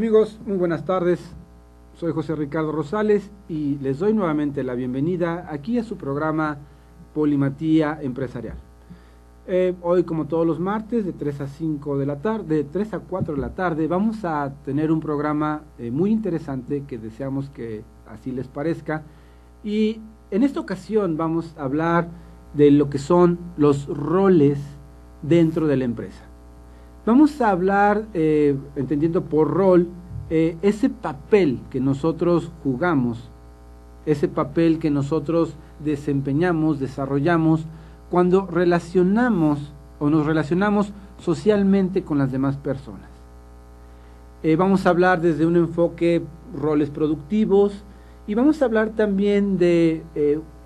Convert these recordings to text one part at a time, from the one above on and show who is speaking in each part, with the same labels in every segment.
Speaker 1: Amigos, muy buenas tardes. Soy José Ricardo Rosales y les doy nuevamente la bienvenida aquí a su programa Polimatía Empresarial. Hoy, como todos los martes, de 3 a 5 de la tarde, de 3 a 4 de la tarde, vamos a tener un programa muy interesante que deseamos que así les parezca. Y en esta ocasión vamos a hablar de lo que son los roles dentro de la empresa. Vamos a hablar, entendiendo por rol, ese papel que nosotros jugamos, ese papel que nosotros desempeñamos, desarrollamos, cuando relacionamos o nos relacionamos socialmente con las demás personas. Vamos a hablar desde un enfoque roles productivos y vamos a hablar también de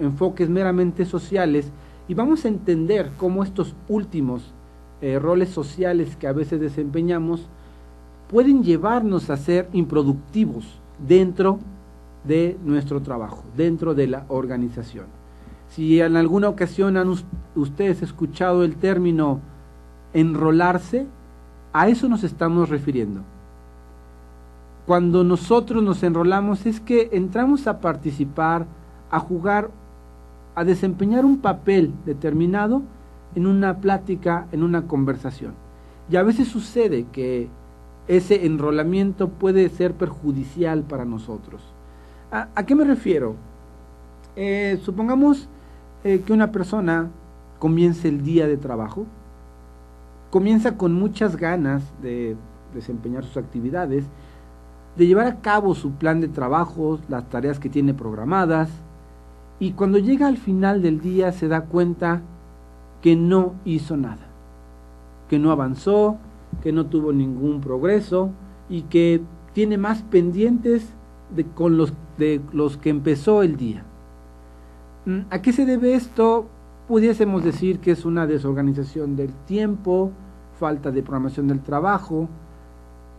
Speaker 1: enfoques meramente sociales y vamos a entender cómo estos últimos roles sociales que a veces desempeñamos pueden llevarnos a ser improductivos dentro de nuestro trabajo, dentro de la organización. Si en alguna ocasión han ustedes escuchado el término enrolarse, a eso nos estamos refiriendo. Cuando nosotros nos enrolamos es que entramos a participar, a jugar, a desempeñar un papel determinado en una plática, en una conversación. Y a veces sucede que ese enrolamiento puede ser perjudicial para nosotros. ¿A qué me refiero? Supongamos que una persona comienza el día de trabajo, comienza con muchas ganas de desempeñar sus actividades, de llevar a cabo su plan de trabajo, las tareas que tiene programadas, y cuando llega al final del día se da cuenta que no hizo nada, que no avanzó, que no tuvo ningún progreso y que tiene más pendientes de los que empezó el día. ¿A qué se debe esto? Pudiésemos decir que es una desorganización del tiempo, falta de programación del trabajo,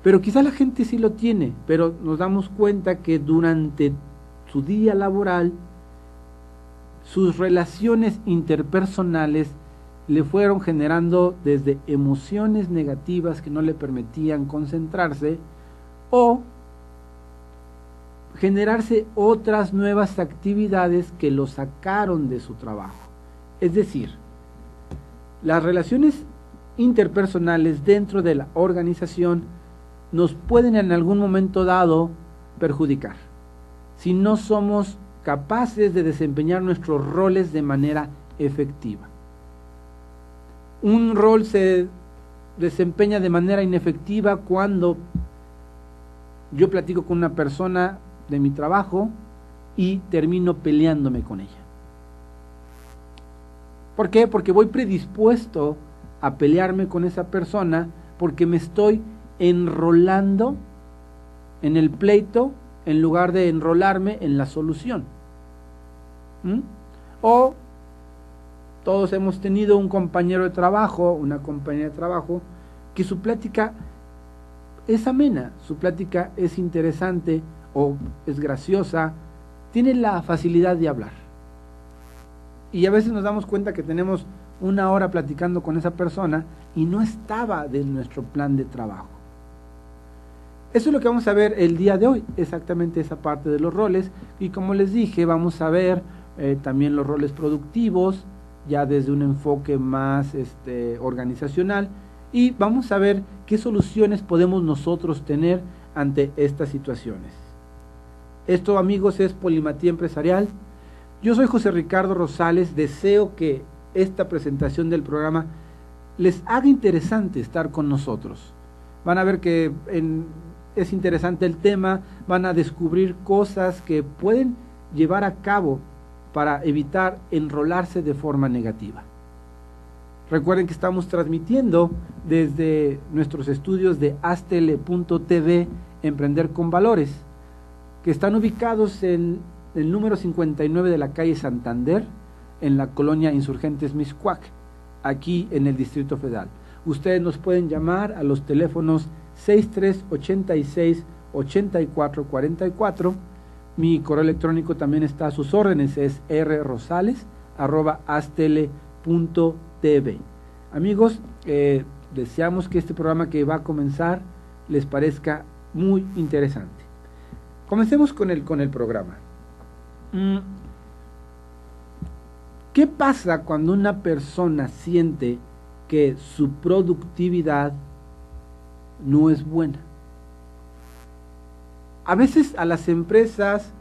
Speaker 1: pero quizá la gente sí lo tiene, pero nos damos cuenta que durante su día laboral, sus relaciones interpersonales le fueron generando desde emociones negativas que no le permitían concentrarse o generarse otras nuevas actividades que lo sacaron de su trabajo. Es decir, las relaciones interpersonales dentro de la organización nos pueden en algún momento dado perjudicar si no somos capaces de desempeñar nuestros roles de manera efectiva. Un rol se desempeña de manera inefectiva cuando yo platico con una persona de mi trabajo y termino peleándome con ella. ¿Por qué? Porque voy predispuesto a pelearme con esa persona porque me estoy enrolando en el pleito en lugar de enrolarme en la solución. O todos hemos tenido un compañero de trabajo, una compañera de trabajo, que su plática es amena, su plática es interesante o es graciosa, tiene la facilidad de hablar. Y a veces nos damos cuenta que tenemos una hora platicando con esa persona y no estaba de nuestro plan de trabajo. Eso es lo que vamos a ver el día de hoy, exactamente esa parte de los roles. Y como les dije, vamos a ver también los roles productivos, ya desde un enfoque más organizacional, y vamos a ver qué soluciones podemos nosotros tener ante estas situaciones. Esto, amigos, es Polimatía Empresarial. Yo soy José Ricardo Rosales. Deseo que esta presentación del programa les haga interesante estar con nosotros. Van a ver que es interesante el tema, van a descubrir cosas que pueden llevar a cabo para evitar enrolarse de forma negativa. Recuerden que estamos transmitiendo desde nuestros estudios de astl.tv Emprender con Valores, que están ubicados en el número 59 de la calle Santander, en la colonia Insurgentes Mixcoac, aquí en el Distrito Federal. Ustedes nos pueden llamar a los teléfonos 6386-8444. Mi correo electrónico también está a sus órdenes, es rrosales@astl.tv. Amigos, deseamos que este programa que va a comenzar les parezca muy interesante. Comencemos con el programa. ¿Qué pasa cuando una persona siente que su productividad no es buena? A veces a las empresas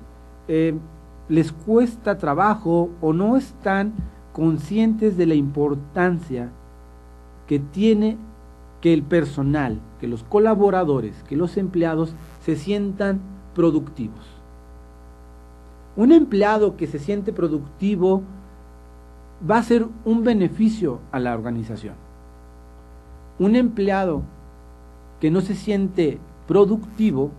Speaker 1: les cuesta trabajo o no están conscientes de la importancia que tiene que el personal, que los colaboradores, que los empleados se sientan productivos. Un empleado que se siente productivo va a ser un beneficio a la organización. Un empleado que no se siente productivo,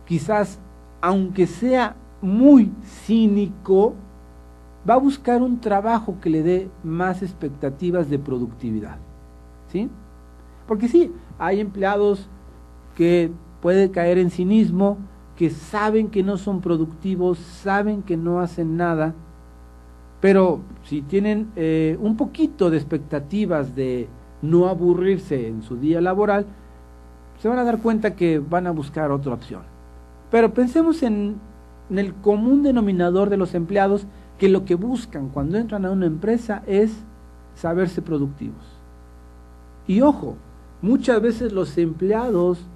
Speaker 1: quizás, aunque sea muy cínico, va a buscar un trabajo que le dé más expectativas de productividad, ¿sí? Porque sí, hay empleados que pueden caer en cinismo, que saben que no son productivos, saben que no hacen nada, pero si tienen un poquito de expectativas de no aburrirse en su día laboral, se van a dar cuenta que van a buscar otra opción. Pero pensemos en el común denominador de los empleados, que lo que buscan cuando entran a una empresa es saberse productivos. Y ojo, muchas veces los empleados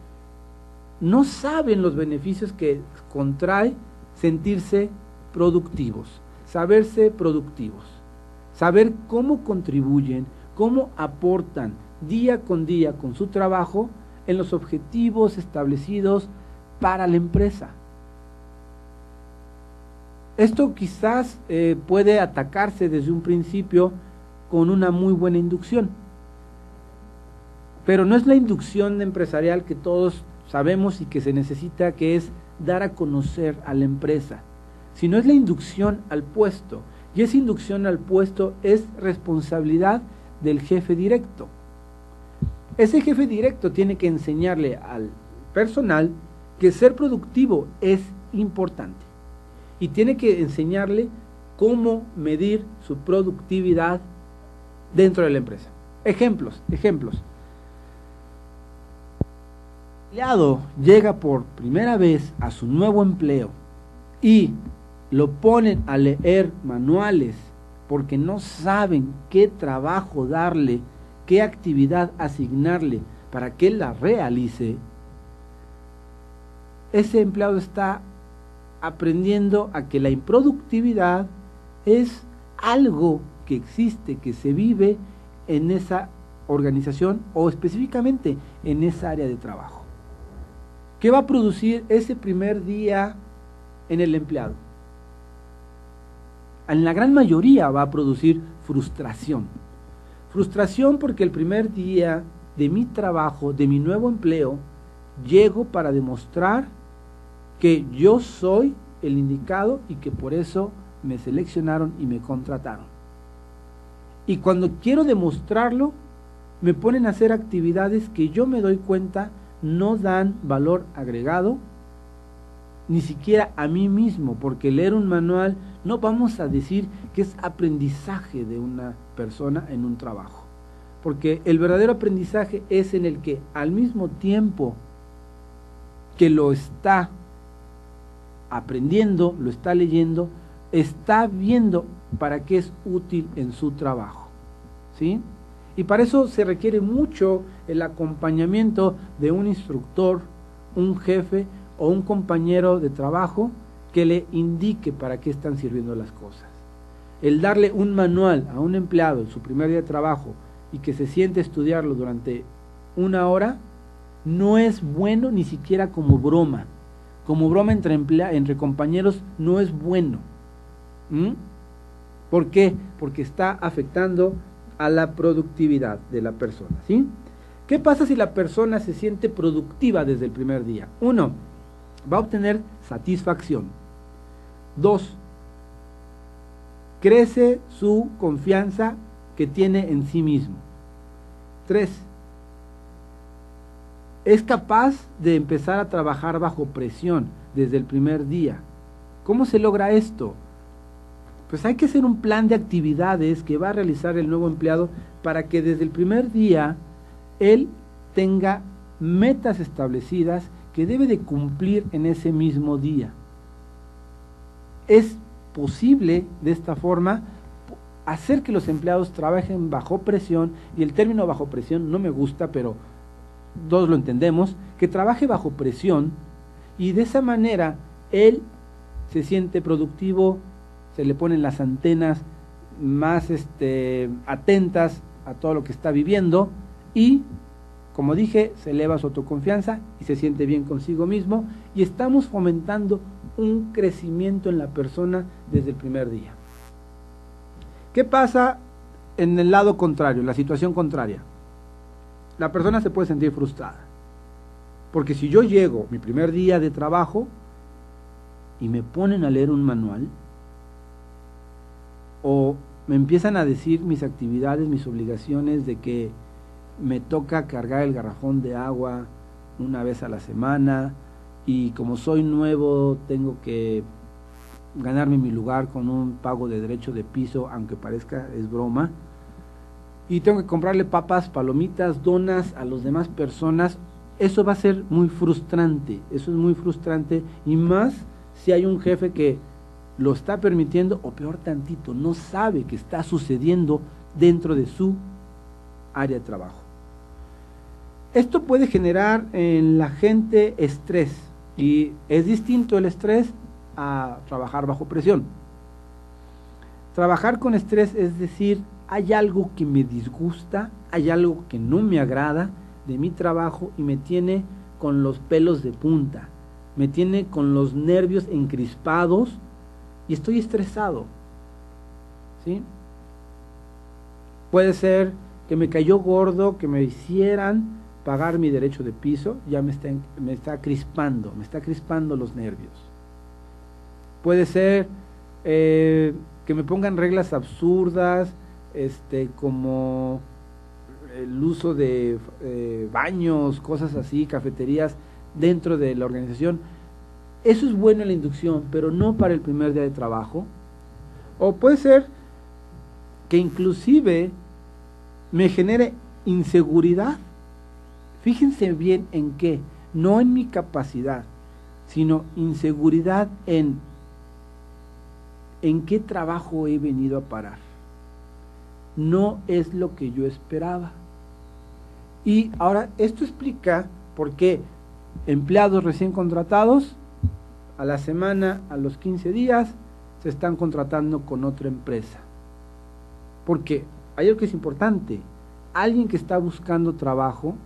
Speaker 1: no saben los beneficios que contrae sentirse productivos, saberse productivos, saber cómo contribuyen, cómo aportan día con día con su trabajo en los objetivos establecidos para la empresa. Esto quizás puede atacarse desde un principio con una muy buena inducción, pero no es la inducción empresarial que todos sabemos y que se necesita, que es dar a conocer a la empresa, sino es la inducción al puesto, y esa inducción al puesto es responsabilidad del jefe directo. Ese jefe directo tiene que enseñarle al personal que ser productivo es importante, y tiene que enseñarle cómo medir su productividad dentro de la empresa. Ejemplos. El empleado llega por primera vez a su nuevo empleo y lo ponen a leer manuales porque no saben qué trabajo darle, qué actividad asignarle para que él la realice. Ese empleado está aprendiendo a que la improductividad es algo que existe, que se vive en esa organización o específicamente en esa área de trabajo. ¿Qué va a producir ese primer día en el empleado? En la gran mayoría va a producir frustración. Frustración porque el primer día de mi trabajo, de mi nuevo empleo, llego para demostrar que yo soy el indicado y que por eso me seleccionaron y me contrataron. Y cuando quiero demostrarlo, me ponen a hacer actividades que yo me doy cuenta no dan valor agregado, ni siquiera a mí mismo, porque leer un manual no vamos a decir que es aprendizaje de una persona en un trabajo, porque el verdadero aprendizaje es en el que al mismo tiempo que lo está aprendiendo, lo está leyendo, está viendo para qué es útil en su trabajo, ¿sí? Y para eso se requiere mucho el acompañamiento de un instructor, un jefe o un compañero de trabajo que le indique para qué están sirviendo las cosas. El darle un manual a un empleado en su primer día de trabajo y que se siente a estudiarlo durante una hora, no es bueno ni siquiera como broma. Como broma entre compañeros no es bueno. ¿Por qué? Porque está afectando a la productividad de la persona, ¿sí? ¿Qué pasa si la persona se siente productiva desde el primer día? 1, va a obtener satisfacción. 2, crece su confianza que tiene en sí mismo. 3, es capaz de empezar a trabajar bajo presión desde el primer día. ¿Cómo se logra esto? Pues hay que hacer un plan de actividades que va a realizar el nuevo empleado para que desde el primer día él tenga metas establecidas que debe de cumplir en ese mismo día. Es posible de esta forma hacer que los empleados trabajen bajo presión, y el término bajo presión no me gusta, pero todos lo entendemos, que trabaje bajo presión, y de esa manera él se siente productivo, se le ponen las antenas más atentas a todo lo que está viviendo, y como dije, se eleva su autoconfianza y se siente bien consigo mismo, y estamos fomentando un crecimiento en la persona desde el primer día. ¿Qué pasa en el lado contrario, en la situación contraria? La persona se puede sentir frustrada, porque si yo llego mi primer día de trabajo y me ponen a leer un manual, o me empiezan a decir mis actividades, mis obligaciones, de que me toca cargar el garrafón de agua una vez a la semana, y como soy nuevo tengo que ganarme mi lugar con un pago de derecho de piso, aunque parezca es broma, y tengo que comprarle papas, palomitas, donas a las demás personas. Eso va a ser muy frustrante, eso es muy frustrante, y más si hay un jefe que lo está permitiendo, o peor tantito, no sabe que está sucediendo dentro de su área de trabajo. Esto puede generar en la gente estrés, y es distinto el estrés a trabajar bajo presión. Trabajar con estrés es decir, hay algo que me disgusta, hay algo que no me agrada de mi trabajo y me tiene con los pelos de punta, me tiene con los nervios encrispados y estoy estresado, ¿sí? Puede ser que me cayó gordo, que me hicieran pagar mi derecho de piso, ya me está crispando los nervios. Puede ser que me pongan reglas absurdas, como el uso de baños, cosas así, cafeterías dentro de la organización. Eso es bueno en la inducción, pero no para el primer día de trabajo. O puede ser que inclusive me genere inseguridad. Fíjense bien en qué, no en mi capacidad, sino inseguridad en qué trabajo he venido a parar. No es lo que yo esperaba. Y ahora esto explica por qué empleados recién contratados, a la semana, a los 15 días, se están contratando con otra empresa. Porque hay algo que es importante, alguien que está buscando trabajo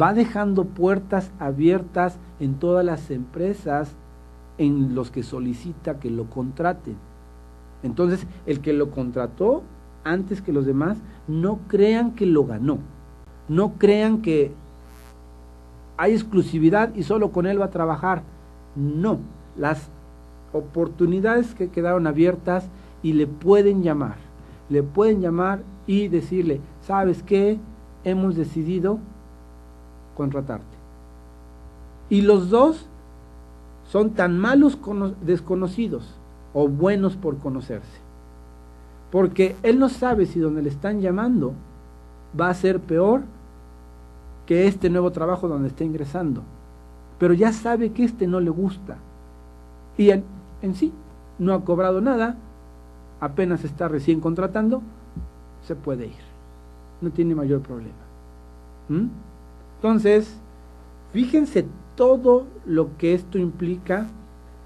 Speaker 1: va dejando puertas abiertas en todas las empresas en los que solicita que lo contraten. Entonces, el que lo contrató antes que los demás, no crean que lo ganó, no crean que hay exclusividad y solo con él va a trabajar. No, las oportunidades que quedaron abiertas, y le pueden llamar y decirle, ¿sabes qué? Hemos decidido contratarte. Y los dos son tan malos desconocidos o buenos por conocerse, porque él no sabe si donde le están llamando va a ser peor que este nuevo trabajo donde está ingresando, pero ya sabe que no le gusta, y en sí no ha cobrado nada, apenas está recién contratando, se puede ir, no tiene mayor problema. Entonces, fíjense todo lo que esto implica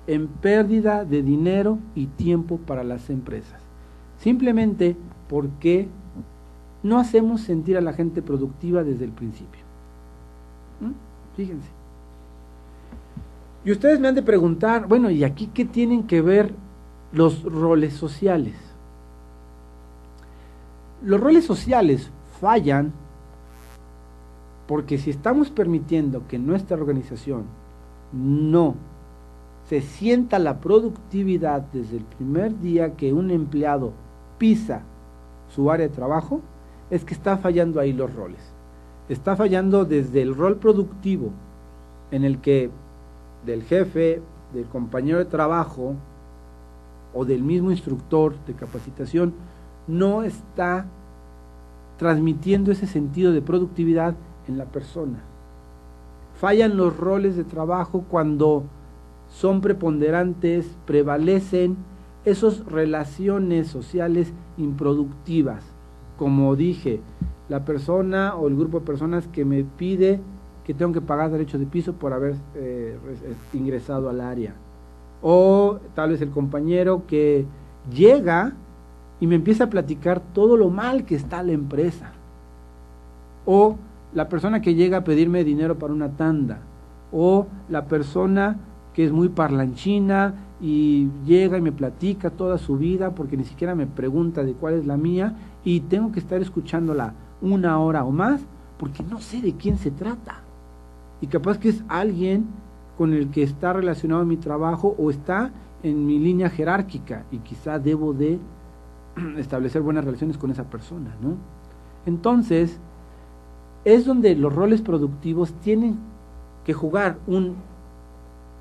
Speaker 1: en pérdida de dinero y tiempo para las empresas, simplemente porque no hacemos sentir a la gente productiva desde el principio. Fíjense. Y ustedes me han de preguntar, bueno, ¿y aquí qué tienen que ver los roles sociales? Los roles sociales fallan porque si estamos permitiendo que en nuestra organización no se sienta la productividad desde el primer día que un empleado pisa su área de trabajo, es que está fallando ahí los roles. Está fallando desde el rol productivo, en el que del jefe, del compañero de trabajo o del mismo instructor de capacitación no está transmitiendo ese sentido de productividad en la persona. fallan los roles de trabajo cuando son preponderantes, prevalecen esas relaciones sociales improductivas. Como dije, la persona o el grupo de personas que me pide que tengo que pagar derechos de piso por haber ingresado al área. O tal vez el compañero que llega y me empieza a platicar todo lo mal que está la empresa. O la persona que llega a pedirme dinero para una tanda. O la persona que es muy parlanchina y llega y me platica toda su vida porque ni siquiera me pregunta de cuál es la mía y tengo que estar escuchándola 1 hora o más porque no sé de quién se trata. Y capaz que es alguien con el que está relacionado mi trabajo o está en mi línea jerárquica y quizá debo de establecer buenas relaciones con esa persona, ¿no? Entonces, es donde los roles productivos tienen que jugar un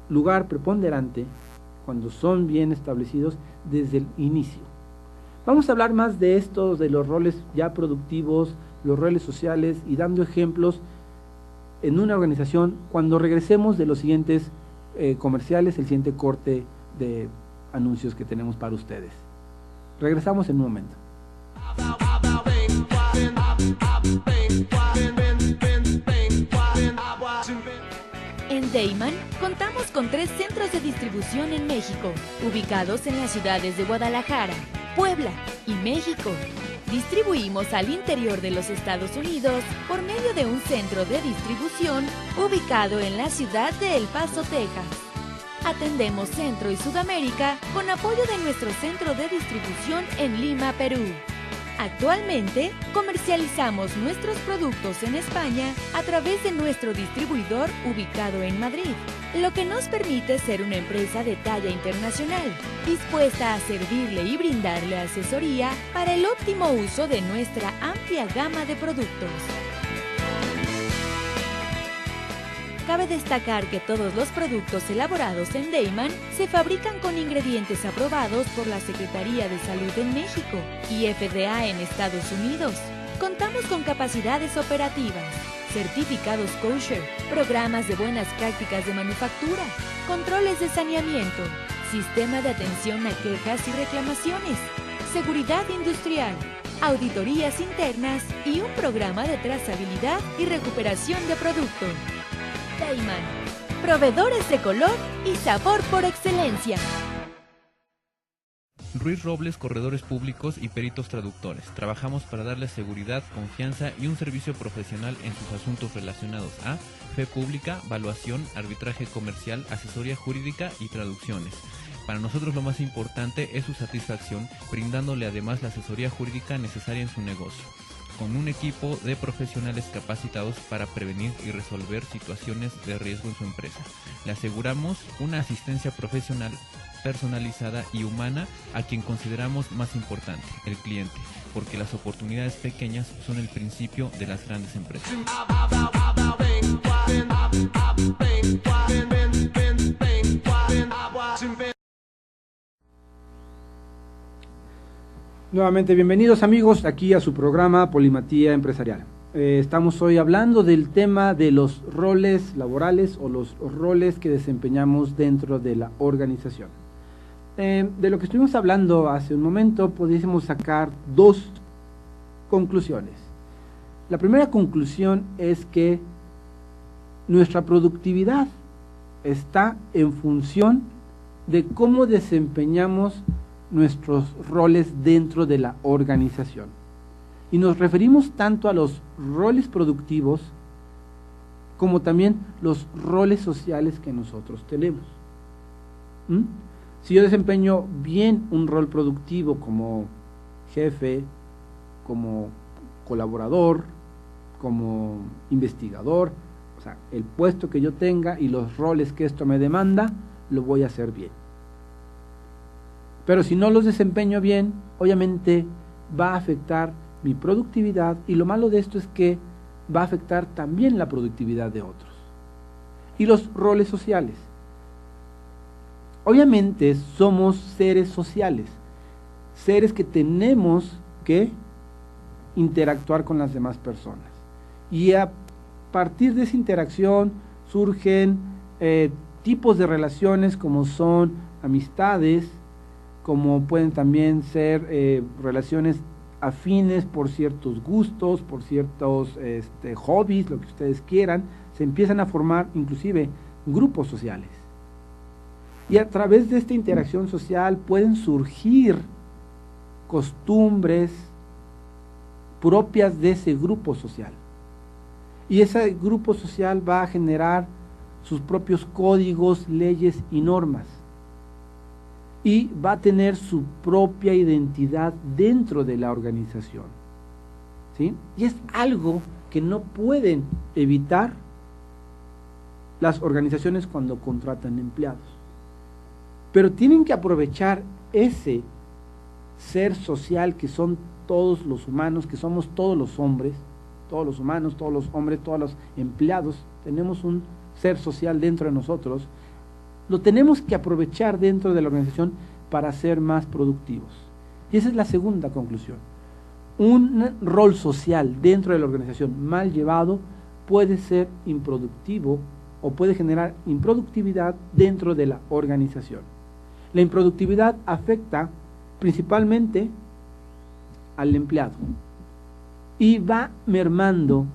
Speaker 1: lugar preponderante cuando son bien establecidos desde el inicio. Vamos a hablar más de esto, de los roles ya productivos, los roles sociales y dando ejemplos en una organización cuando regresemos de los siguientes comerciales, el siguiente corte de anuncios que tenemos para ustedes. Regresamos en un momento.
Speaker 2: En Deiman contamos con 3 centros de distribución en México, ubicados en las ciudades de Guadalajara, Puebla y México. Distribuimos al interior de los Estados Unidos por medio de un centro de distribución ubicado en la ciudad de El Paso, Texas. Atendemos Centro y Sudamérica con apoyo de nuestro centro de distribución en Lima, Perú. Actualmente, comercializamos nuestros productos en España a través de nuestro distribuidor ubicado en Madrid, lo que nos permite ser una empresa de talla internacional, dispuesta a servirle y brindarle asesoría para el óptimo uso de nuestra amplia gama de productos. Cabe destacar que todos los productos elaborados en Deiman se fabrican con ingredientes aprobados por la Secretaría de Salud en México y FDA en Estados Unidos. Contamos con capacidades operativas, certificados kosher, programas de buenas prácticas de manufactura, controles de saneamiento, sistema de atención a quejas y reclamaciones, seguridad industrial, auditorías internas y un programa de trazabilidad y recuperación de producto. Deiman, proveedores de color y sabor por excelencia.
Speaker 3: Ruiz Robles, corredores públicos y peritos traductores. Trabajamos para darles seguridad, confianza y un servicio profesional en sus asuntos relacionados a fe pública, valuación, arbitraje comercial, asesoría jurídica y traducciones. Para nosotros lo más importante es su satisfacción, brindándole además la asesoría jurídica necesaria en su negocio, con un equipo de profesionales capacitados para prevenir y resolver situaciones de riesgo en su empresa. Le aseguramos una asistencia profesional personalizada y humana a quien consideramos más importante, el cliente, porque las oportunidades pequeñas son el principio de las grandes empresas.
Speaker 1: Nuevamente, bienvenidos amigos aquí a su programa Polimatía Empresarial. Estamos hoy hablando del tema de los roles laborales o los roles que desempeñamos dentro de la organización. De lo que estuvimos hablando hace un momento, pudiésemos sacar 2 conclusiones. La primera conclusión es que nuestra productividad está en función de cómo desempeñamos nuestros roles dentro de la organización. Y nos referimos tanto a los roles productivos como también los roles sociales que nosotros tenemos. Si yo desempeño bien un rol productivo como jefe, como colaborador, como investigador, o sea, el puesto que yo tenga y los roles que esto me demanda, lo voy a hacer bien. Pero si no los desempeño bien, obviamente va a afectar mi productividad y lo malo de esto es que va a afectar también la productividad de otros. Y los roles sociales. Obviamente somos seres sociales, seres que tenemos que interactuar con las demás personas. Y a partir de esa interacción surgen tipos de relaciones como son amistades, como pueden también ser relaciones afines por ciertos gustos, por ciertos hobbies, lo que ustedes quieran. Se empiezan a formar inclusive grupos sociales. Y a través de esta interacción social pueden surgir costumbres propias de ese grupo social. Y ese grupo social va a generar sus propios códigos, leyes y normas. Y va a tener su propia identidad dentro de la organización. ¿Sí? Y es algo que no pueden evitar las organizaciones cuando contratan empleados. Pero tienen que aprovechar ese ser social que son todos los humanos, que somos todos los hombres, todos los humanos, todos los hombres, todos los empleados. Tenemos un ser social dentro de nosotros. Lo tenemos que aprovechar dentro de la organización para ser más productivos. Y esa es la segunda conclusión. Un rol social dentro de la organización mal llevado puede ser improductivo o puede generar improductividad dentro de la organización. La improductividad afecta principalmente al empleado y va mermando,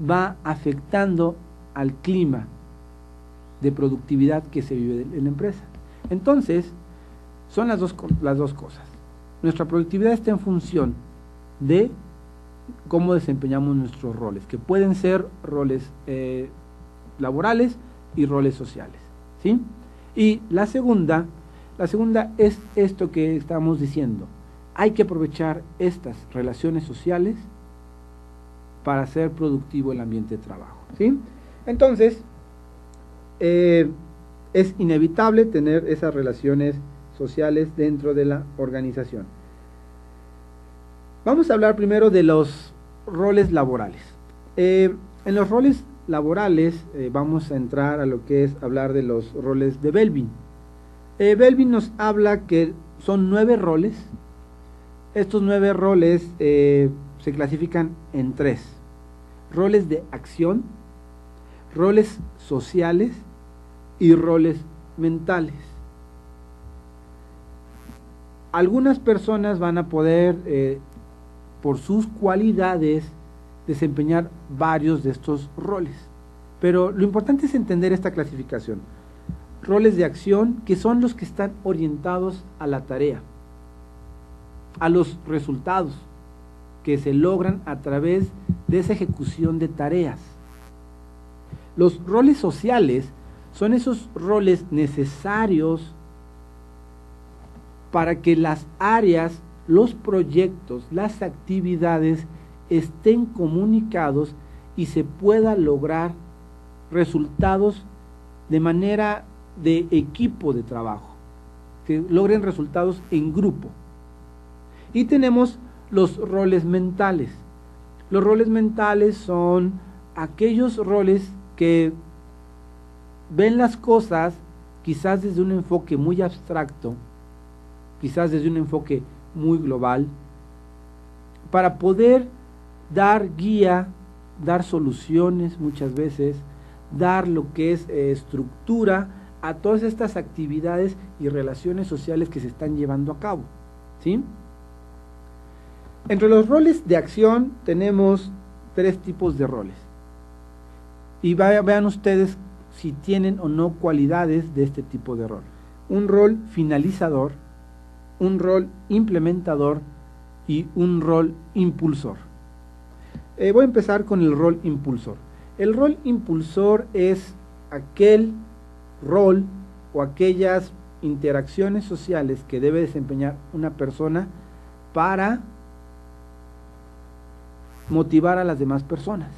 Speaker 1: va afectando al clima de productividad que se vive en la empresa. Entonces, son las dos cosas. Nuestra productividad está en función de cómo desempeñamos nuestros roles, que pueden ser roles laborales y roles sociales, ¿sí? Y la segunda es esto que estamos diciendo. Hay que aprovechar estas relaciones sociales para hacer productivo el ambiente de trabajo, ¿sí? Entonces, es inevitable tener esas relaciones sociales dentro de la organización. Vamos a hablar primero de los roles laborales. En los roles laborales vamos a entrar a lo que es hablar de los roles de Belbin. Belbin nos habla que son 9 roles. Estos 9 roles se clasifican en 3: roles de acción, roles sociales y roles mentales. Algunas personas van a poder, por sus cualidades, desempeñar varios de estos roles. Pero lo importante es entender esta clasificación. Roles de acción, que son los que están orientados a la tarea, a los resultados que se logran a través de esa ejecución de tareas. Los roles sociales son esos roles necesarios para que las áreas, los proyectos, las actividades estén comunicados y se pueda lograr resultados de manera de equipo de trabajo, que logren resultados en grupo. Y tenemos los roles mentales. Los roles mentales son aquellos roles que ven las cosas quizás desde un enfoque muy abstracto, quizás desde un enfoque muy global, para poder dar guía, dar soluciones muchas veces, dar lo que es estructura a todas estas actividades y relaciones sociales que se están llevando a cabo, ¿sí? Entre los roles de acción tenemos 3 tipos de roles. Y vean ustedes si tienen o no cualidades de este tipo de rol. Un rol finalizador, un rol implementador y un rol impulsor. Voy a empezar con el rol impulsor. El rol impulsor es aquel rol o aquellas interacciones sociales que debe desempeñar una persona para motivar a las demás personas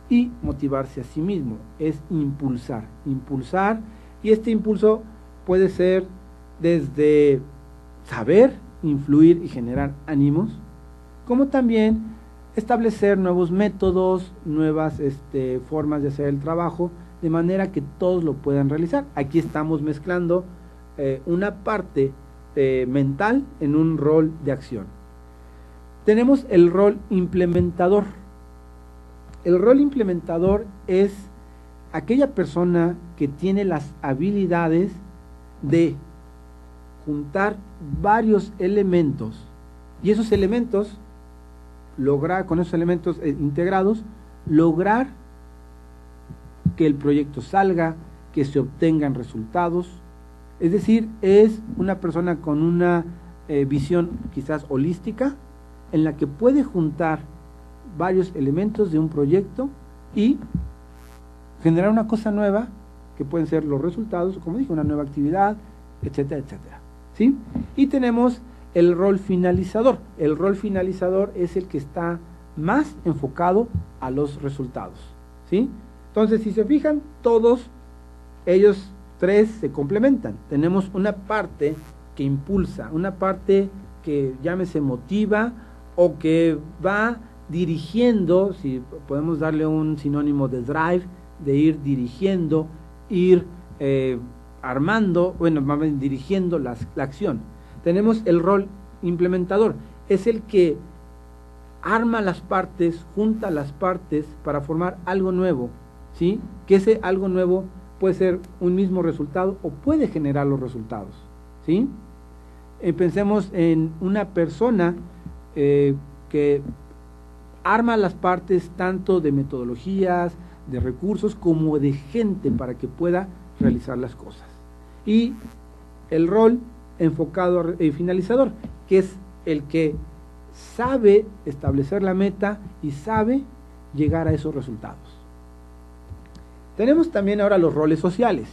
Speaker 1: y motivarse a sí mismo. Es impulsar, y este impulso puede ser desde saber, influir y generar ánimos, como también establecer nuevos métodos, nuevas formas de hacer el trabajo, de manera que todos lo puedan realizar. Aquí estamos mezclando una parte mental en un rol de acción. Tenemos el rol implementador. El rol implementador es aquella persona que tiene las habilidades de juntar varios elementos y esos elementos, lograr con esos elementos integrados, lograr que el proyecto salga, que se obtengan resultados. Es decir, es una persona con una visión quizás holística, en la que puede juntar varios elementos de un proyecto y generar una cosa nueva, que pueden ser los resultados, como dije, una nueva actividad, etcétera, etcétera. ¿Sí? Y tenemos el rol finalizador. El rol finalizador es el que está más enfocado a los resultados. ¿Sí? Entonces, si se fijan, todos ellos tres se complementan. Tenemos una parte que impulsa, una parte que llámese motiva o que va dirigiendo, si podemos darle un sinónimo de drive, de ir dirigiendo, ir armando, bueno, dirigiendo la acción. Tenemos el rol implementador, es el que arma las partes, junta las partes para formar algo nuevo, ¿sí? Que ese algo nuevo puede ser un mismo resultado o puede generar los resultados, ¿sí? Pensemos en una persona que arma las partes tanto de metodologías, de recursos, como de gente para que pueda realizar las cosas. Y el rol enfocado y finalizador, que es el que sabe establecer la meta y sabe llegar a esos resultados. Tenemos también ahora los roles sociales.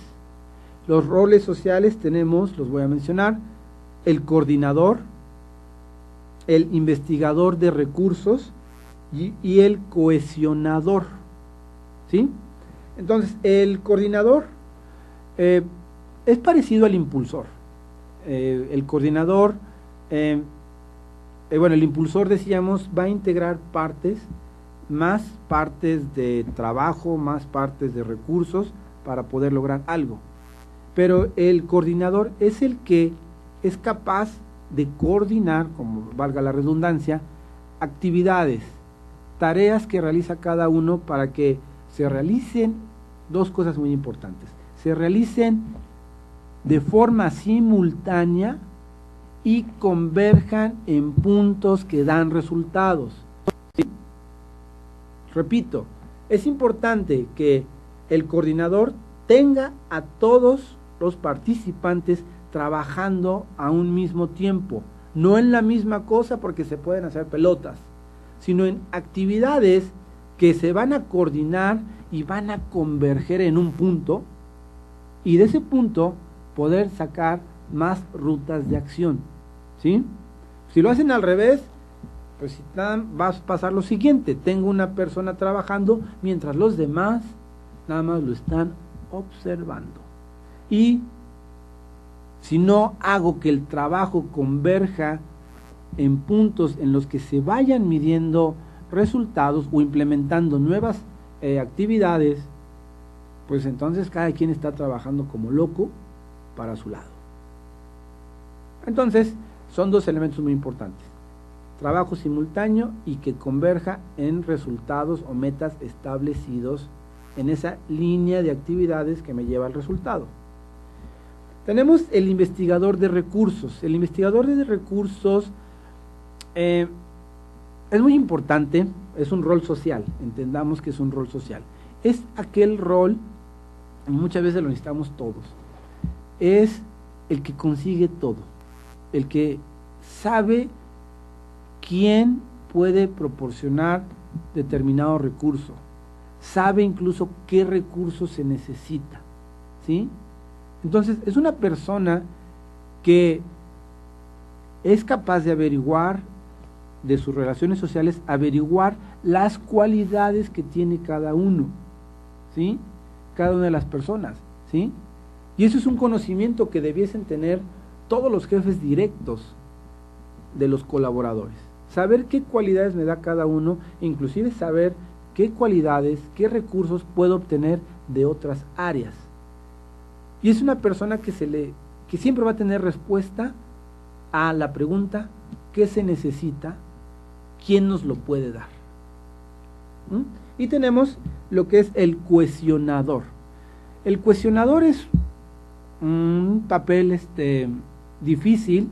Speaker 1: Los roles sociales tenemos, los voy a mencionar, el coordinador, el investigador de recursos y el cohesionador. ¿Sí? Entonces, el coordinador es parecido al impulsor. El coordinador, bueno, el impulsor, decíamos, va a integrar más partes de trabajo, más partes de recursos para poder lograr algo. Pero el coordinador es el que es capaz de coordinar, como valga la redundancia, actividades, tareas que realiza cada uno para que se realicen dos cosas muy importantes. Se realicen de forma simultánea y converjan en puntos que dan resultados. ¿Sí? Repito, es importante que el coordinador tenga a todos los participantes trabajando a un mismo tiempo, no en la misma cosa porque se pueden hacer pelotas, sino en actividades que se van a coordinar y van a converger en un punto, y de ese punto poder sacar más rutas de acción. ¿Sí? Si lo hacen al revés, pues va a pasar lo siguiente: tengo una persona trabajando mientras los demás nada más lo están observando. Y si no hago que el trabajo converja en puntos en los que se vayan midiendo resultados o implementando nuevas actividades, pues entonces cada quien está trabajando como loco para su lado. Entonces, son dos elementos muy importantes: trabajo simultáneo y que converja en resultados o metas establecidos en esa línea de actividades que me lleva al resultado. Tenemos el investigador de recursos. El investigador de recursos es muy importante, es un rol social, entendamos que es un rol social. Es aquel rol, y muchas veces lo necesitamos todos, es el que consigue todo, el que sabe quién puede proporcionar determinado recurso, sabe incluso qué recurso se necesita, ¿sí? Entonces, es una persona que es capaz de averiguar de sus relaciones sociales, averiguar las cualidades que tiene cada uno, ¿sí? Cada una de las personas, ¿sí? Y eso es un conocimiento que debiesen tener todos los jefes directos de los colaboradores. Saber qué cualidades me da cada uno, inclusive saber qué cualidades, qué recursos puedo obtener de otras áreas. Y es una persona que siempre va a tener respuesta a la pregunta: ¿qué se necesita? ¿Quién nos lo puede dar? Y tenemos lo que es el cohesionador. El cuestionador es un papel difícil.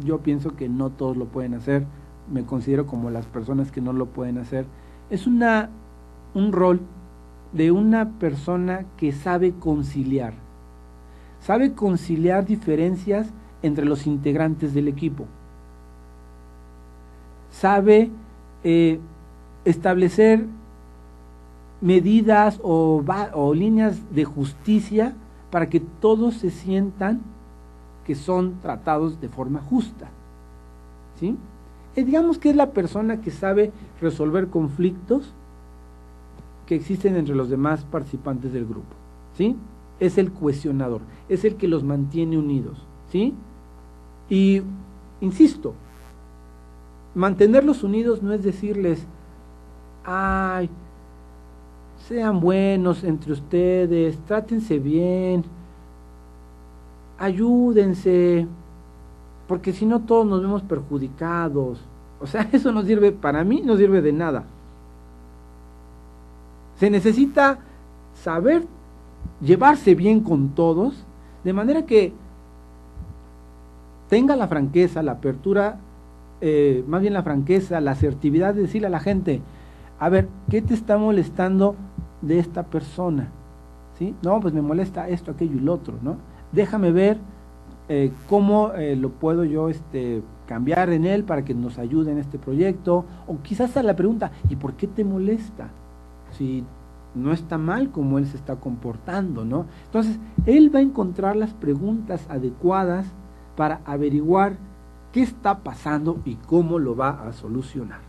Speaker 1: Yo pienso que no todos lo pueden hacer, me considero como las personas que no lo pueden hacer. Es un rol de una persona que sabe conciliar diferencias entre los integrantes del equipo, sabe establecer medidas o líneas de justicia para que todos se sientan que son tratados de forma justa, ¿sí? Digamos que es la persona que sabe resolver conflictos que existen entre los demás participantes del grupo, ¿sí? Es el cuestionador, es el que los mantiene unidos, ¿sí? Y, insisto, mantenerlos unidos no es decirles, ay, sean buenos entre ustedes, trátense bien, ayúdense, porque si no todos nos vemos perjudicados. O sea, eso no sirve, para mí no sirve de nada. Se necesita saber llevarse bien con todos, de manera que tenga la franqueza, la apertura, más bien la franqueza, la asertividad de decirle a la gente, a ver, ¿qué te está molestando de esta persona? ¿Sí? No, pues me molesta esto, aquello y lo otro, ¿no? Déjame ver cómo lo puedo yo cambiar en él para que nos ayude en este proyecto, o quizás a la pregunta, ¿y por qué te molesta? Si no está mal como él se está comportando, ¿no? Entonces, él va a encontrar las preguntas adecuadas para averiguar qué está pasando y cómo lo va a solucionar.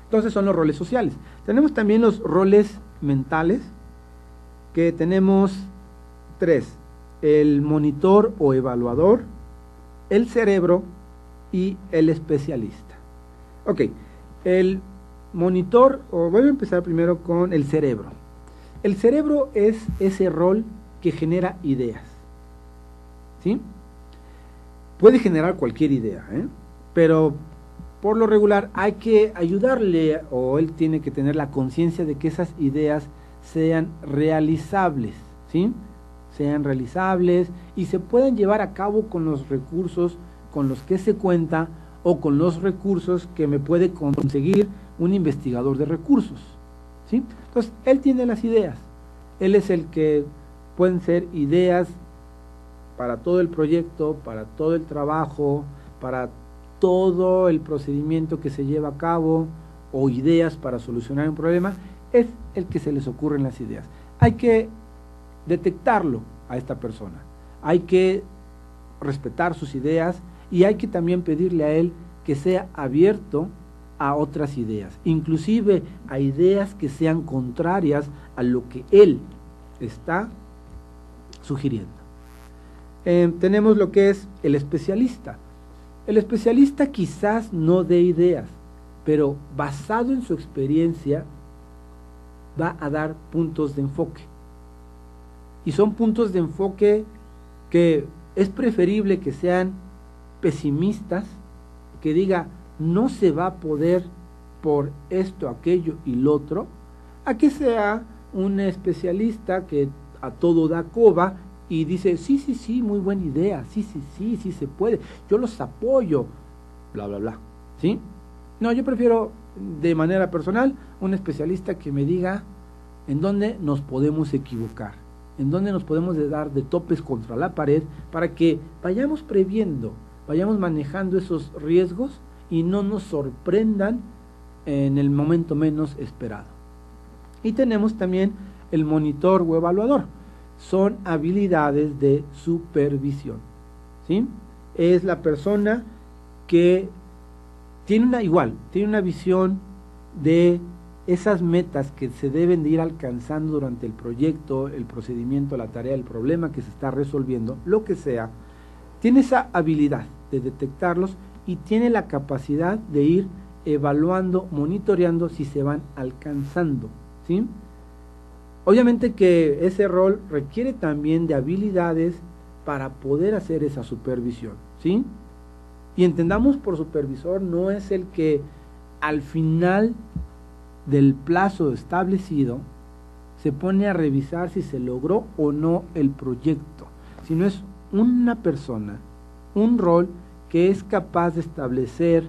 Speaker 1: Entonces son los roles sociales. Tenemos también los roles mentales, que tenemos 3, el monitor o evaluador, el cerebro y el especialista. Ok, el monitor, o voy a empezar primero con el cerebro. El cerebro es ese rol que genera ideas, ¿sí? Puede generar cualquier idea, pero por lo regular hay que ayudarle, o él tiene que tener la conciencia de que esas ideas sean realizables, ¿sí? Sean realizables y se puedan llevar a cabo con los recursos con los que se cuenta o con los recursos que me puede conseguir un investigador de recursos, ¿sí? Entonces, él tiene las ideas, él es el que pueden ser ideas para todo el proyecto, para todo el trabajo, para todo el procedimiento que se lleva a cabo, o ideas para solucionar un problema. Es el que se les ocurren las ideas. Hay que detectarlo a esta persona, hay que respetar sus ideas y hay que también pedirle a él que sea abierto a otras ideas, inclusive a ideas que sean contrarias a lo que él está sugiriendo. Tenemos lo que es el especialista. El especialista quizás no dé ideas, pero basado en su experiencia va a dar puntos de enfoque. Y son puntos de enfoque que es preferible que sean pesimistas, que diga no se va a poder por esto, aquello y lo otro, a que sea un especialista que a todo da coba y dice, sí, muy buena idea, sí se puede, yo los apoyo, bla, bla, bla, ¿sí? No, yo prefiero de manera personal un especialista que me diga en dónde nos podemos equivocar, en dónde nos podemos dar de topes contra la pared, para que vayamos previendo, vayamos manejando esos riesgos y no nos sorprendan en el momento menos esperado. Y tenemos también el monitor o evaluador. Son habilidades de supervisión, ¿sí? Es la persona que tiene una visión de esas metas que se deben de ir alcanzando durante el proyecto, el procedimiento, la tarea, el problema que se está resolviendo, lo que sea. Tiene esa habilidad de detectarlos y tiene la capacidad de ir evaluando, monitoreando si se van alcanzando, ¿sí? Obviamente que ese rol requiere también de habilidades para poder hacer esa supervisión, ¿sí? Y entendamos por supervisor no es el que al final del plazo establecido se pone a revisar si se logró o no el proyecto, sino es una persona, un rol que es capaz de establecer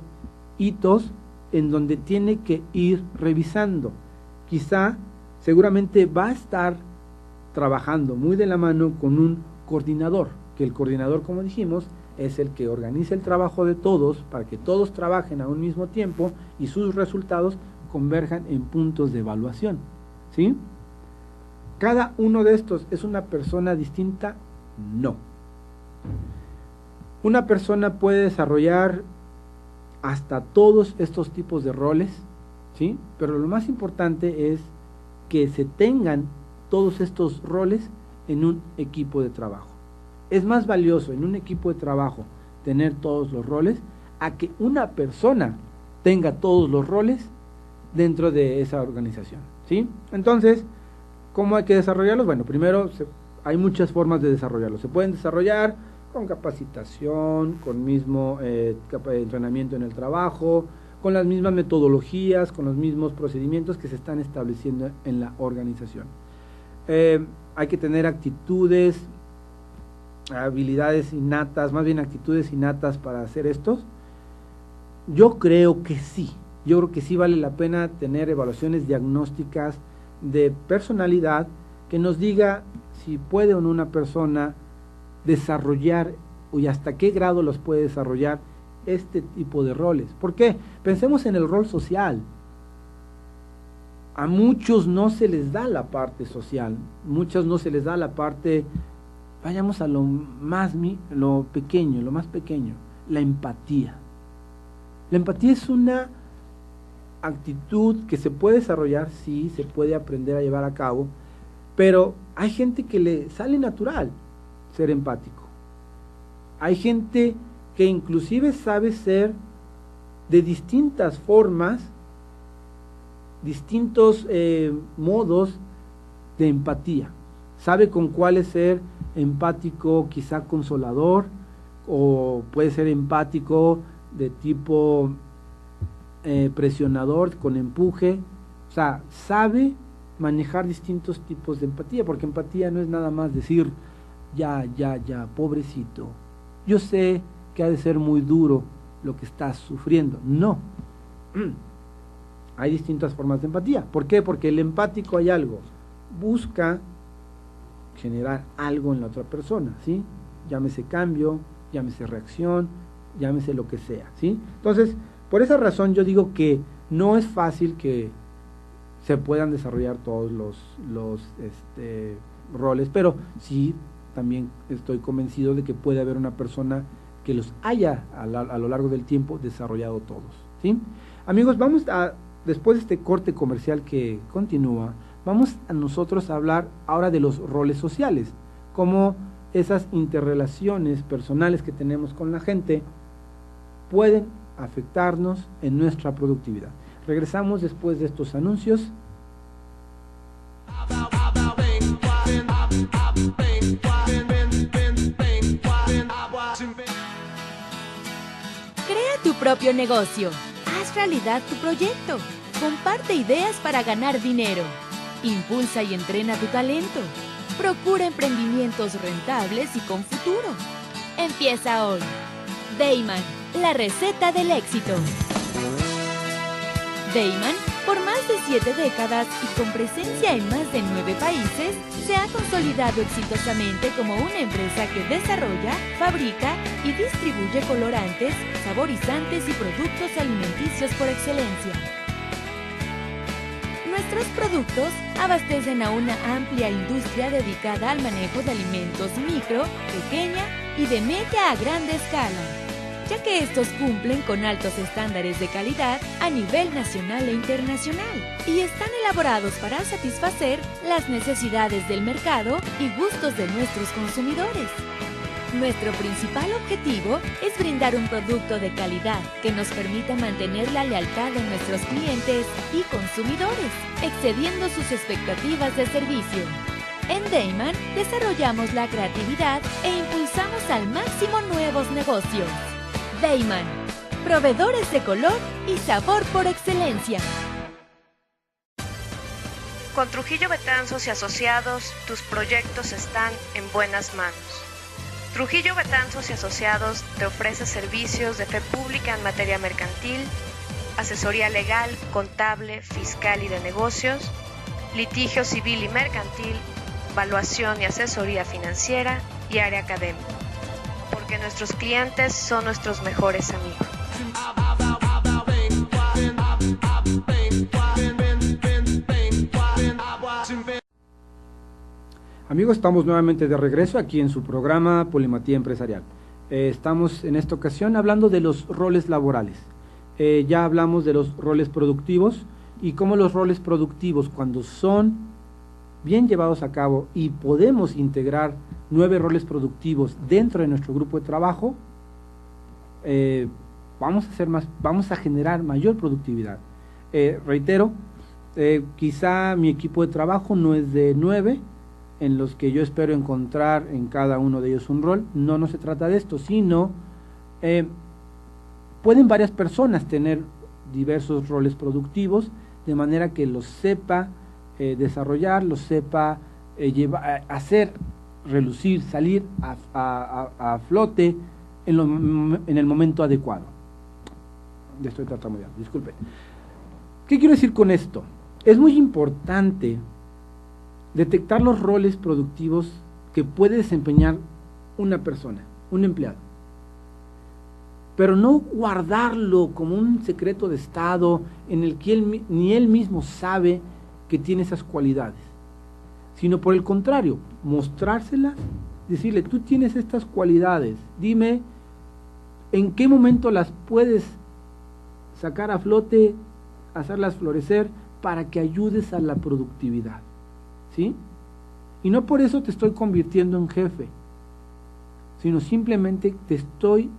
Speaker 1: hitos en donde tiene que ir revisando. Quizá, seguramente va a estar trabajando muy de la mano con un coordinador, que el coordinador, como dijimos, es el que organiza el trabajo de todos para que todos trabajen a un mismo tiempo y sus resultados converjan en puntos de evaluación, ¿sí? ¿Cada uno de estos es una persona distinta? No. Una persona puede desarrollar hasta todos estos tipos de roles, ¿sí? Pero lo más importante es que se tengan todos estos roles en un equipo de trabajo. Es más valioso en un equipo de trabajo tener todos los roles a que una persona tenga todos los roles dentro de esa organización, ¿sí? Entonces, ¿cómo hay que desarrollarlos? Bueno, primero hay muchas formas de desarrollarlos. Se pueden desarrollar con capacitación, con mismo entrenamiento en el trabajo, con las mismas metodologías, con los mismos procedimientos que se están estableciendo en la organización. Hay que tener actitudes, habilidades innatas, más bien actitudes innatas para hacer estos. Yo creo que sí vale la pena tener evaluaciones diagnósticas de personalidad que nos diga si puede o no una persona desarrollar y hasta qué grado los puede desarrollar este tipo de roles. ¿Por qué? Pensemos en el rol social. A muchos no se les da la parte social, muchos no se les da la parte, vayamos a lo más pequeño, la empatía. La empatía es una actitud que se puede desarrollar, sí, se puede aprender a llevar a cabo, pero hay gente que le sale natural ser empático. Hay gente que inclusive sabe ser de distintas formas, distintos modos de empatía. Sabe con cuál es ser empático, quizá consolador, o puede ser empático de tipo presionador, con empuje. O sea, sabe manejar distintos tipos de empatía, porque empatía no es nada más decir, ya, pobrecito, yo sé que ha de ser muy duro lo que estás sufriendo. No. Hay distintas formas de empatía. ¿Por qué? Porque el empático hay algo, busca generar algo en la otra persona, ¿sí? Llámese cambio, llámese reacción, llámese lo que sea, ¿sí? Entonces, por esa razón yo digo que no es fácil que se puedan desarrollar todos los roles, pero sí también estoy convencido de que puede haber una persona que los haya a lo largo del tiempo desarrollado todos, ¿sí? Amigos, después de este corte comercial que continúa, vamos a nosotros a hablar ahora de los roles sociales, cómo esas interrelaciones personales que tenemos con la gente pueden afectarnos en nuestra productividad. Regresamos después de estos anuncios.
Speaker 2: Crea tu propio negocio. Haz realidad tu proyecto. Comparte ideas para ganar dinero. Impulsa y entrena tu talento. Procura emprendimientos rentables y con futuro. Empieza hoy. Dayman, la receta del éxito. Dayman, por más de 7 décadas y con presencia en más de 9 países, se ha consolidado exitosamente como una empresa que desarrolla, fabrica y distribuye colorantes, saborizantes y productos alimenticios por excelencia. Nuestros productos abastecen a una amplia industria dedicada al manejo de alimentos micro, pequeña y de media a grande escala, ya que estos cumplen con altos estándares de calidad a nivel nacional e internacional y están elaborados para satisfacer las necesidades del mercado y gustos de nuestros consumidores. Nuestro principal objetivo es brindar un producto de calidad que nos permita mantener la lealtad de nuestros clientes y consumidores, excediendo sus expectativas de servicio. En Dayman desarrollamos la creatividad e impulsamos al máximo nuevos negocios. Dayman, proveedores de color y sabor por excelencia.
Speaker 4: Con Trujillo Betanzos y Asociados, tus proyectos están en buenas manos. Trujillo Betanzos y Asociados te ofrece servicios de fe pública en materia mercantil, asesoría legal, contable, fiscal y de negocios, litigio civil y mercantil, evaluación y asesoría financiera y área académica. Porque nuestros clientes son nuestros mejores amigos.
Speaker 1: Amigos, estamos nuevamente de regreso aquí en su programa Polimatía Empresarial. Estamos en esta ocasión hablando de los roles laborales. Ya hablamos de los roles productivos y cómo los roles productivos, cuando son bien llevados a cabo y podemos integrar 9 roles productivos dentro de nuestro grupo de trabajo, vamos a generar mayor productividad. Reitero, quizá mi equipo de trabajo no es de 9, en los que yo espero encontrar en cada uno de ellos un rol. No se trata de esto, sino pueden varias personas tener diversos roles productivos, de manera que los sepa desarrollar, los sepa hacer relucir, salir a flote en el momento adecuado. Ya estoy tartamudeando, disculpe. ¿Qué quiero decir con esto? Es muy importante detectar los roles productivos que puede desempeñar una persona, un empleado, pero no guardarlo como un secreto de Estado en el que ni él mismo sabe que tiene esas cualidades, sino por el contrario, mostrárselas, decirle: tú tienes estas cualidades, dime en qué momento las puedes sacar a flote, hacerlas florecer para que ayudes a la productividad. ¿Sí? Y no por eso te estoy convirtiendo en jefe, sino simplemente te estoy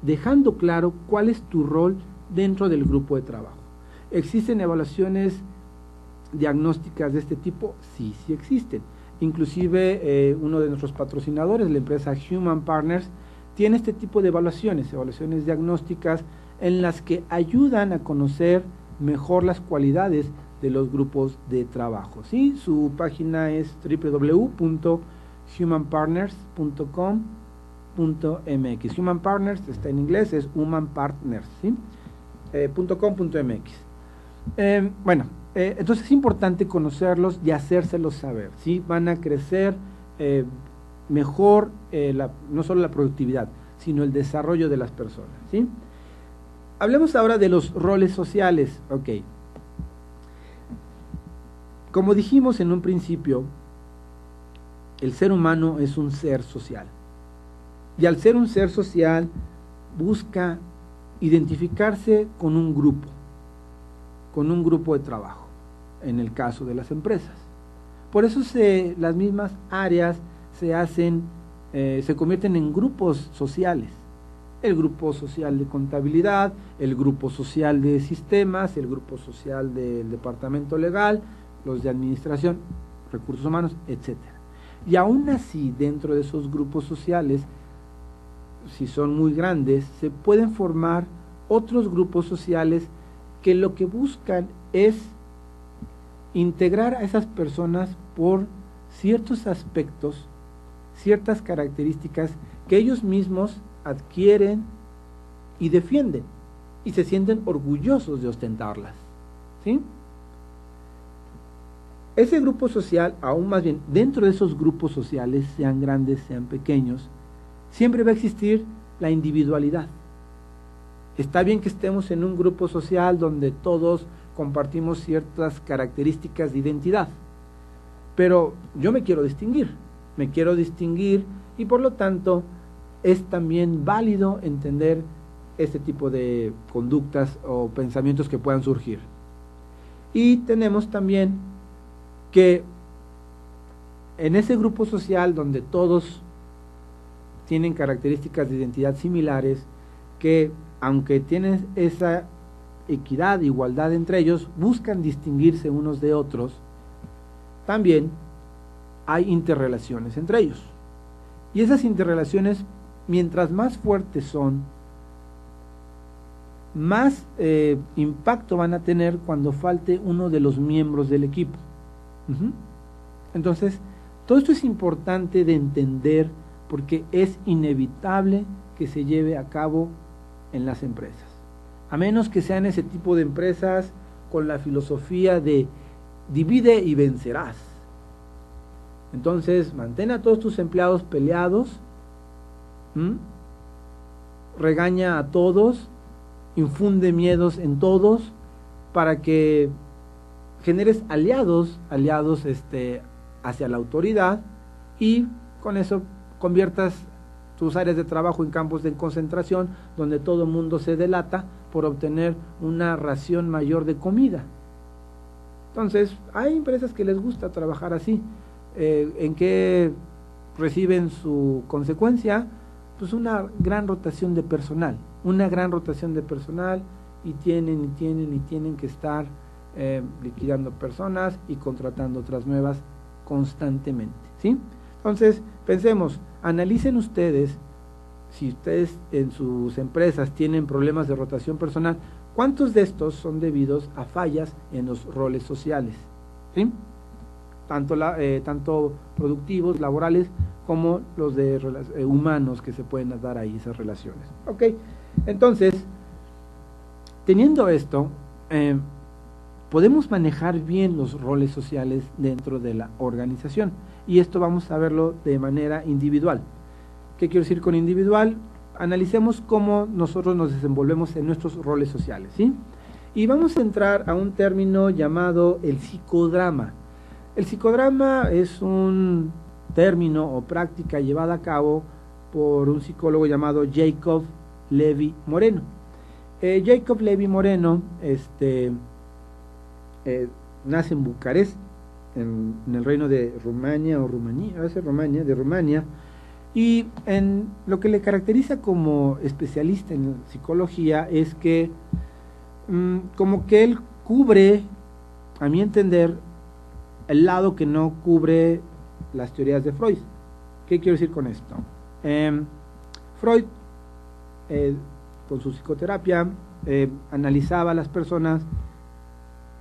Speaker 1: dejando claro cuál es tu rol dentro del grupo de trabajo. ¿Existen evaluaciones diagnósticas de este tipo? Sí existen. Inclusive uno de nuestros patrocinadores, la empresa Human Partners, tiene este tipo de evaluaciones diagnósticas en las que ayudan a conocer mejor las cualidades de los grupos de trabajo. ¿Sí? Su página es www.humanpartners.com.mx. Human Partners está en inglés, es Human Partners, ¿sí? .com.mx. Entonces es importante conocerlos y hacérselos saber, ¿sí? Van a crecer mejor no solo la productividad, sino el desarrollo de las personas, ¿sí? Hablemos ahora de los roles sociales. Ok. Como dijimos en un principio, el ser humano es un ser social. Y al ser un ser social, busca identificarse con un grupo de trabajo, en el caso de las empresas. Por eso las mismas áreas se convierten en grupos sociales. El grupo social de contabilidad, el grupo social de sistemas, el grupo social del departamento legal, los de administración, recursos humanos, etcétera. Y aún así, dentro de esos grupos sociales, si son muy grandes, se pueden formar otros grupos sociales que lo que buscan es integrar a esas personas por ciertos aspectos, ciertas características que ellos mismos adquieren y defienden y se sienten orgullosos de ostentarlas, ¿sí? Ese grupo social, aún más bien, dentro de esos grupos sociales, sean grandes, sean pequeños, siempre va a existir la individualidad. Está bien que estemos en un grupo social donde todos compartimos ciertas características de identidad, pero yo me quiero distinguir y por lo tanto es también válido entender este tipo de conductas o pensamientos que puedan surgir. Y tenemos también que en ese grupo social donde todos tienen características de identidad similares, que aunque tienen esa equidad, igualdad entre ellos, buscan distinguirse unos de otros, también hay interrelaciones entre ellos. Y esas interrelaciones, mientras más fuertes son, más impacto van a tener cuando falte uno de los miembros del equipo. Entonces, todo esto es importante de entender porque es inevitable que se lleve a cabo en las empresas. A menos que sean ese tipo de empresas con la filosofía de divide y vencerás. Entonces, mantén a todos tus empleados peleados, regaña a todos, infunde miedos en todos para que generes aliados hacia la autoridad y con eso conviertas tus áreas de trabajo en campos de concentración donde todo el mundo se delata por obtener una ración mayor de comida. Entonces, hay empresas que les gusta trabajar así. ¿En qué reciben su consecuencia? Pues una gran rotación de personal, y tienen que estar liquidando personas y contratando otras nuevas constantemente, ¿sí? Entonces, pensemos, analicen ustedes, si ustedes en sus empresas tienen problemas de rotación personal, ¿cuántos de estos son debidos a fallas en los roles sociales? ¿Sí? Tanto productivos, laborales, como los de humanos que se pueden dar ahí, esas relaciones. Ok, entonces, teniendo esto, podemos manejar bien los roles sociales dentro de la organización, y esto vamos a verlo de manera individual. ¿Qué quiero decir con individual? Analicemos cómo nosotros nos desenvolvemos en nuestros roles sociales, ¿sí? Y vamos a entrar a un término llamado el psicodrama. El psicodrama es un término o práctica llevada a cabo por un psicólogo llamado Jacob Levi Moreno. Jacob Levi Moreno nace en Bucarest, en el reino de Rumania, y en lo que le caracteriza como especialista en psicología es que como que él cubre, a mi entender, el lado que no cubre las teorías de Freud. ¿Qué quiero decir con esto? Freud, con su psicoterapia, analizaba a las personas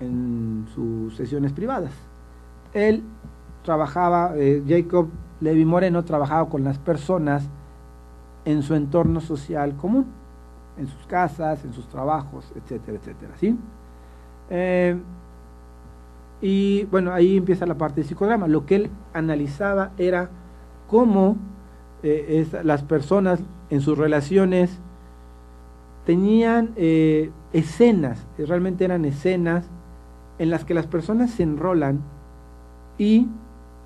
Speaker 1: en sus sesiones privadas. Él trabajaba, Jacob Levi Moreno trabajaba con las personas en su entorno social común, en sus casas, en sus trabajos, etcétera, etcétera, ¿sí? Y bueno, ahí empieza la parte de psicodrama. Lo que él analizaba era cómo las personas en sus relaciones tenían escenas, realmente eran escenas en las que las personas se enrolan y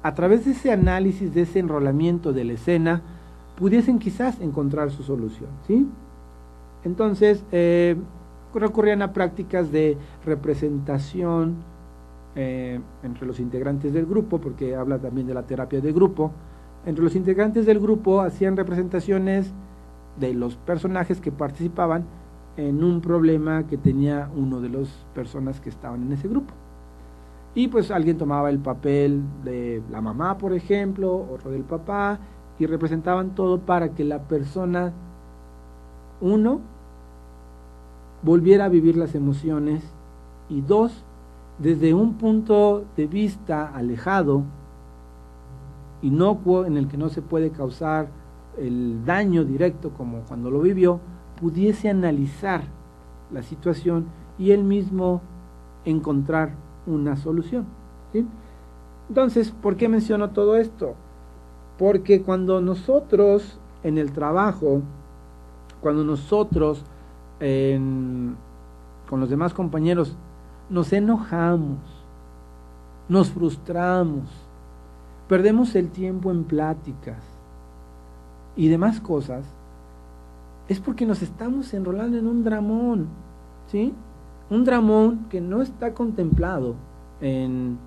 Speaker 1: a través de ese análisis, de ese enrolamiento de la escena, pudiesen quizás encontrar su solución, ¿sí? Entonces, recurrían a prácticas de representación entre los integrantes del grupo, porque habla también de la terapia de grupo. Entre los integrantes del grupo hacían representaciones de los personajes que participaban en un problema que tenía uno de las personas que estaban en ese grupo. Y pues alguien tomaba el papel de la mamá, por ejemplo, otro del papá, y representaban todo para que la persona, uno, volviera a vivir las emociones, y dos, desde un punto de vista alejado, inocuo, en el que no se puede causar el daño directo como cuando lo vivió, pudiese analizar la situación y él mismo encontrar una solución, ¿sí? Entonces, ¿por qué menciono todo esto? Porque cuando nosotros en el trabajo, cuando nosotros con los demás compañeros nos enojamos, nos frustramos, perdemos el tiempo en pláticas y demás cosas, es porque nos estamos enrolando en un dramón, ¿sí? Un dramón que no está contemplado en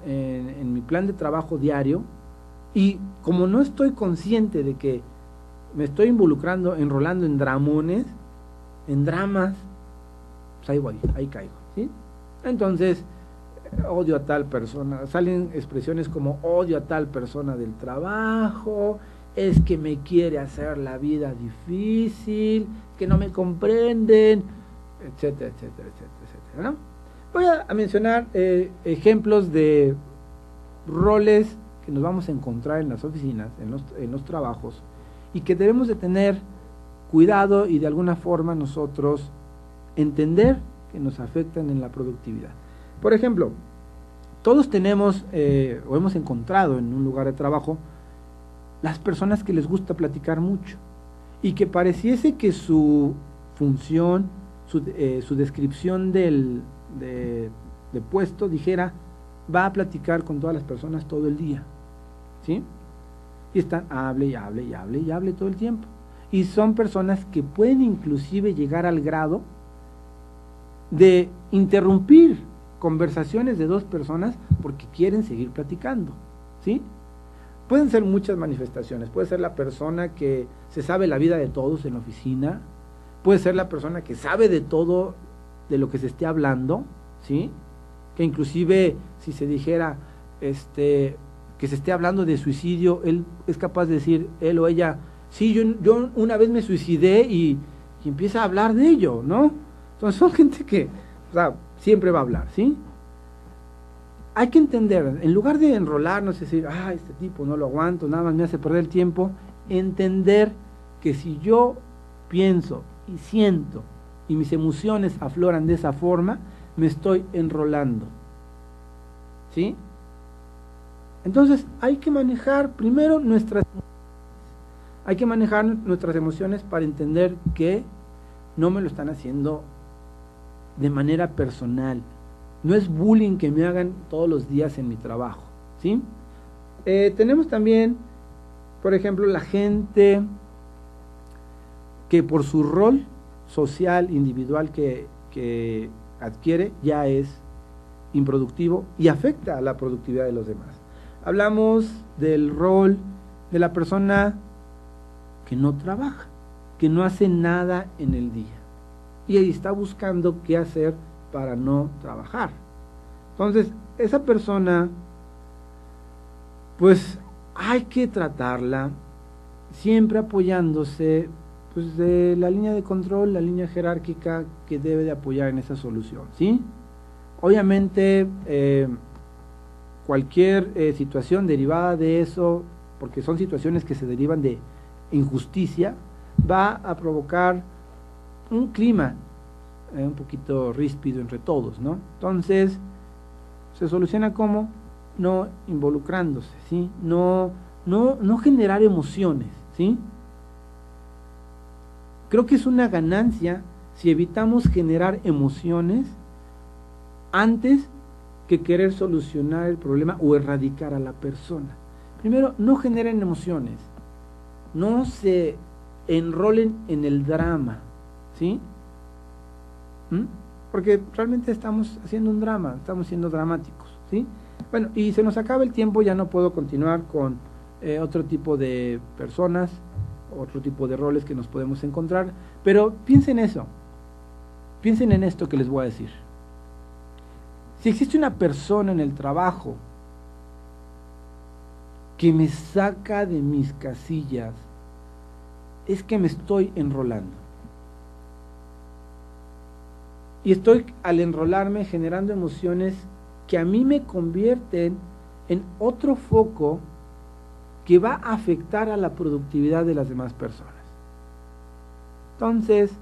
Speaker 1: mi plan de trabajo diario, y como no estoy consciente de que me estoy enrolando en dramones, en dramas, pues ahí voy, ahí caigo, ¿sí? Entonces, odio a tal persona, salen expresiones como odio a tal persona del trabajo, es que me quiere hacer la vida difícil, que no me comprenden, etcétera, etcétera, etcétera, etcétera, ¿no? Voy a mencionar ejemplos de roles que nos vamos a encontrar en las oficinas, en los trabajos, y que debemos de tener cuidado y de alguna forma nosotros entender que nos afectan en la productividad. Por ejemplo, todos tenemos o hemos encontrado en un lugar de trabajo las personas que les gusta platicar mucho y que pareciese que su función, su descripción de puesto dijera, va a platicar con todas las personas todo el día, ¿sí? Y están, hable y hable y hable y hable todo el tiempo. Y son personas que pueden inclusive llegar al grado de interrumpir conversaciones de dos personas porque quieren seguir platicando, ¿sí? Pueden ser muchas manifestaciones. Puede ser la persona que se sabe la vida de todos en la oficina, puede ser la persona que sabe de todo de lo que se esté hablando, ¿sí? Que inclusive si se dijera que se esté hablando de suicidio, él es capaz de decir, él o ella, sí, yo una vez me suicidé y empieza a hablar de ello, ¿no? Entonces son gente que, o sea, siempre va a hablar, ¿sí? Hay que entender, en lugar de enrolarnos y decir, este tipo no lo aguanto, nada más me hace perder el tiempo, entender que si yo pienso y siento y mis emociones afloran de esa forma, me estoy enrolando, ¿sí? Entonces hay que manejar primero nuestras emociones para entender que no me lo están haciendo de manera personal. No es bullying que me hagan todos los días en mi trabajo, ¿sí? Tenemos también, por ejemplo, la gente que por su rol social, individual que adquiere, ya es improductivo y afecta a la productividad de los demás. Hablamos del rol de la persona que no trabaja, que no hace nada en el día y ahí está buscando qué hacer para no trabajar. Entonces, esa persona, pues hay que tratarla siempre apoyándose pues de la línea de control, la línea jerárquica que debe de apoyar en esa solución, ¿sí? Obviamente, cualquier situación derivada de eso, porque son situaciones que se derivan de injusticia, va a provocar un clima un poquito ríspido entre todos, ¿no? Entonces, se soluciona ¿cómo? No involucrándose, ¿sí? No generar emociones, ¿sí? Creo que es una ganancia si evitamos generar emociones antes que querer solucionar el problema o erradicar a la persona. Primero, no generen emociones, no se enrolen en el drama, ¿sí? Porque realmente estamos haciendo un drama, estamos siendo dramáticos, ¿sí? Bueno, y se nos acaba el tiempo, ya no puedo continuar con otro tipo de personas, otro tipo de roles que nos podemos encontrar, pero piensen eso, piensen en esto que les voy a decir. Si existe una persona en el trabajo que me saca de mis casillas, es que me estoy enrolando. Y estoy, al enrolarme, generando emociones que a mí me convierten en otro foco que va a afectar a la productividad de las demás personas. Entonces,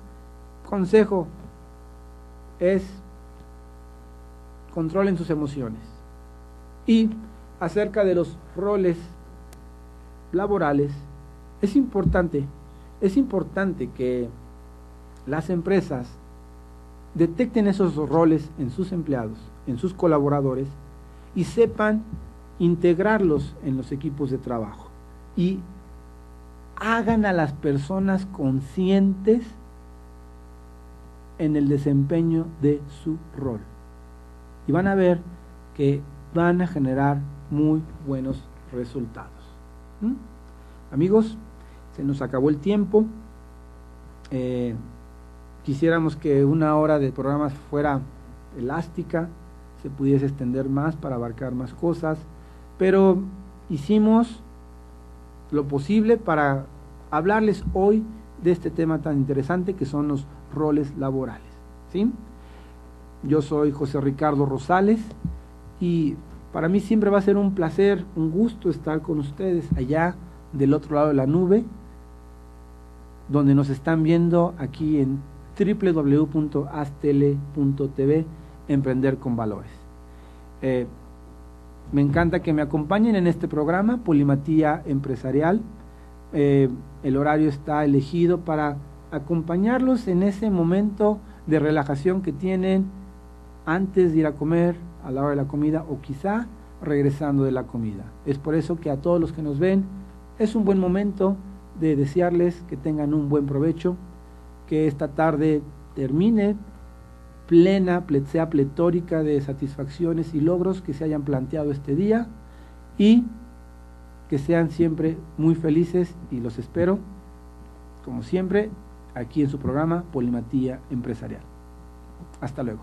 Speaker 1: consejo es controlen sus emociones. Y acerca de los roles laborales, es importante que las empresas detecten esos roles en sus empleados, en sus colaboradores y sepan integrarlos en los equipos de trabajo y hagan a las personas conscientes en el desempeño de su rol y van a ver que van a generar muy buenos resultados. Amigos, se nos acabó el tiempo. Quisiéramos que una hora de programas fuera elástica, se pudiese extender más para abarcar más cosas, pero hicimos lo posible para hablarles hoy de este tema tan interesante que son los roles laborales, ¿sí? Yo soy José Ricardo Rosales y Para mí siempre va a ser un placer, un gusto estar con ustedes allá del otro lado de la nube, donde nos están viendo aquí en www.astele.tv, Emprender con Valores. Me encanta que me acompañen en este programa, Polimatía Empresarial. El horario está elegido para acompañarlos en ese momento de relajación que tienen antes de ir a comer, a la hora de la comida o quizá regresando de la comida. Es por eso que a todos los que nos ven es un buen momento de desearles que tengan un buen provecho, que esta tarde termine plena, sea pletórica de satisfacciones y logros que se hayan planteado este día y que sean siempre muy felices, y los espero, como siempre, aquí en su programa Polimatía Empresarial. Hasta luego.